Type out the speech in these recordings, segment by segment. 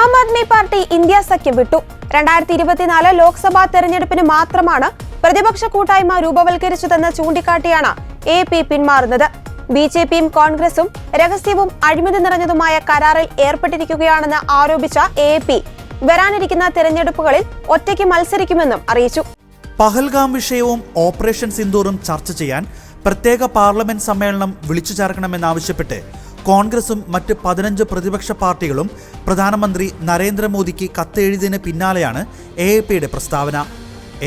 Aam Aadmi party India സഖ്യം വിട്ടു. 2024 ലോക്സഭാ തെരഞ്ഞെടുപ്പിന് മാത്രമാണ് പ്രതിപക്ഷ കൂട്ടായ്മ രൂപവൽക്കരിച്ചതെന്ന് ചൂണ്ടിക്കാട്ടിയാണ് AAP പിന്മാറുന്നത്. BJPയും കോൺഗ്രസും രഹസ്യവും അഴിമതി നിറഞ്ഞതുമായ കരാറിൽ ഏർപ്പെട്ടിരിക്കുകയാണെന്ന് ആരോപിച്ച AAP വരാനിരിക്കുന്ന തെരഞ്ഞെടുപ്പുകളിൽ ഒറ്റയ്ക്ക് മത്സരിക്കുമെന്നും അറിയിച്ചു. പഹൽഗാം വിഷയവും ഓപ്പറേഷൻ സിന്ദൂറും ചർച്ച ചെയ്യാൻ പ്രത്യേക പാർലമെന്റ് സമ്മേളനം വിളിച്ചു ചേർക്കണമെന്നാവശ്യപ്പെട്ട് കോൺഗ്രസും മറ്റ് 15 പ്രതിപക്ഷ പാർട്ടികളും പ്രധാനമന്ത്രി നരേന്ദ്രമോദിക്ക് കത്തെഴുതിയതിന് പിന്നാലെയാണ് AAPയുടെ പ്രസ്താവന.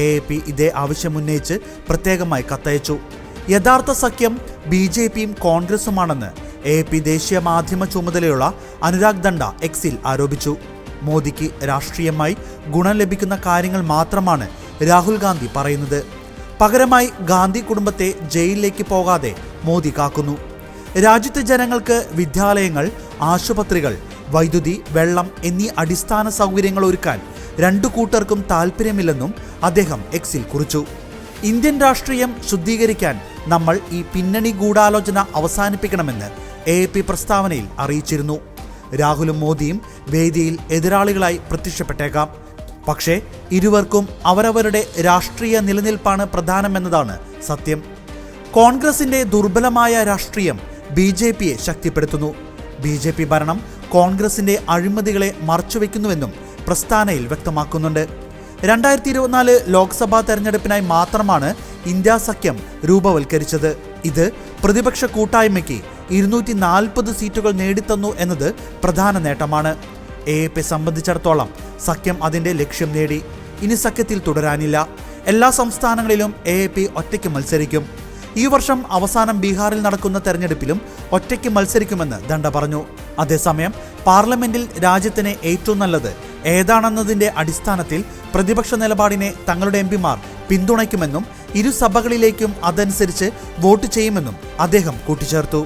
AAP ഇതേ ആവശ്യമുന്നയിച്ച് പ്രത്യേകമായി കത്തയച്ചു. യഥാർത്ഥ സഖ്യം BJPയും കോൺഗ്രസുമാണെന്ന് AAP ദേശീയ മാധ്യമ ചുമതലയുള്ള അനുരാഗ് ദണ്ഡ എക്സിൽ ആരോപിച്ചു. മോദിക്ക് രാഷ്ട്രീയമായി ഗുണം ലഭിക്കുന്ന കാര്യങ്ങൾ മാത്രമാണ് രാഹുൽ ഗാന്ധി പറയുന്നത്. പകരമായി ഗാന്ധി കുടുംബത്തെ ജയിലിലേക്ക് പോകാതെ മോദി കാക്കുന്നു. രാജ്യത്തെ ജനങ്ങൾക്ക് വിദ്യാലയങ്ങൾ, ആശുപത്രികൾ, വൈദ്യുതി, വെള്ളം എന്നീ അടിസ്ഥാന സൗകര്യങ്ങൾ ഒരുക്കാൻ രണ്ടു കൂട്ടർക്കും താല്പര്യമില്ലെന്നും അദ്ദേഹം എക്സിൽ കുറിച്ചു. ഇന്ത്യൻ രാഷ്ട്രീയം ശുദ്ധീകരിക്കാൻ നമ്മൾ ഈ പിന്നണി ഗൂഢാലോചന അവസാനിപ്പിക്കണമെന്ന് AAP പ്രസ്താവനയിൽ അറിയിച്ചിരുന്നു. രാഹുലും മോദിയും വേദിയിൽ എതിരാളികളായി പ്രത്യക്ഷപ്പെട്ടേക്കാം. പക്ഷേ ഇരുവർക്കും അവരവരുടെ രാഷ്ട്രീയ നിലനിൽപ്പാണ് പ്രധാനമെന്നതാണ് സത്യം. കോൺഗ്രസിന്റെ ദുർബലമായ രാഷ്ട്രീയം BJPയെ ശക്തിപ്പെടുത്തുന്നു. BJP ഭരണം കോൺഗ്രസിന്റെ അഴിമതികളെ മറച്ചുവെക്കുന്നുവെന്നും പ്രസ്താവനയിൽ വ്യക്തമാക്കുന്നുണ്ട്. 2024 ലോക്സഭാ തെരഞ്ഞെടുപ്പിനായി മാത്രമാണ് ഇന്ത്യ സഖ്യം രൂപവൽക്കരിച്ചത്. ഇത് പ്രതിപക്ഷ കൂട്ടായ്മയ്ക്ക് 240 സീറ്റുകൾ നേടിത്തന്നു എന്നത് പ്രധാന നേട്ടമാണ്. AAP സംബന്ധിച്ചിടത്തോളം സഖ്യം അതിന്റെ ലക്ഷ്യം നേടി. ഇനി സഖ്യത്തിൽ തുടരാനില്ല. എല്ലാ സംസ്ഥാനങ്ങളിലും AAP ഒറ്റയ്ക്ക് മത്സരിക്കും. ഈ വർഷം അവസാനം ബീഹാറിൽ നടക്കുന്ന തെരഞ്ഞെടുപ്പിലും ഒറ്റയ്ക്ക് മത്സരിക്കുമെന്ന് ദണ്ഡ പറഞ്ഞു. അതേസമയം പാർലമെന്റിൽ രാജ്യത്തിന് ഏറ്റവും നല്ലത് ഏതാണെന്നതിന്റെ അടിസ്ഥാനത്തിൽ പ്രതിപക്ഷ നിലപാടിനെ തങ്ങളുടെ MP-മാർ പിന്തുണയ്ക്കുമെന്നും ഇരു സഭകളിലേക്കും അതനുസരിച്ച് വോട്ട് ചെയ്യുമെന്നും അദ്ദേഹം കൂട്ടിച്ചേർത്തു.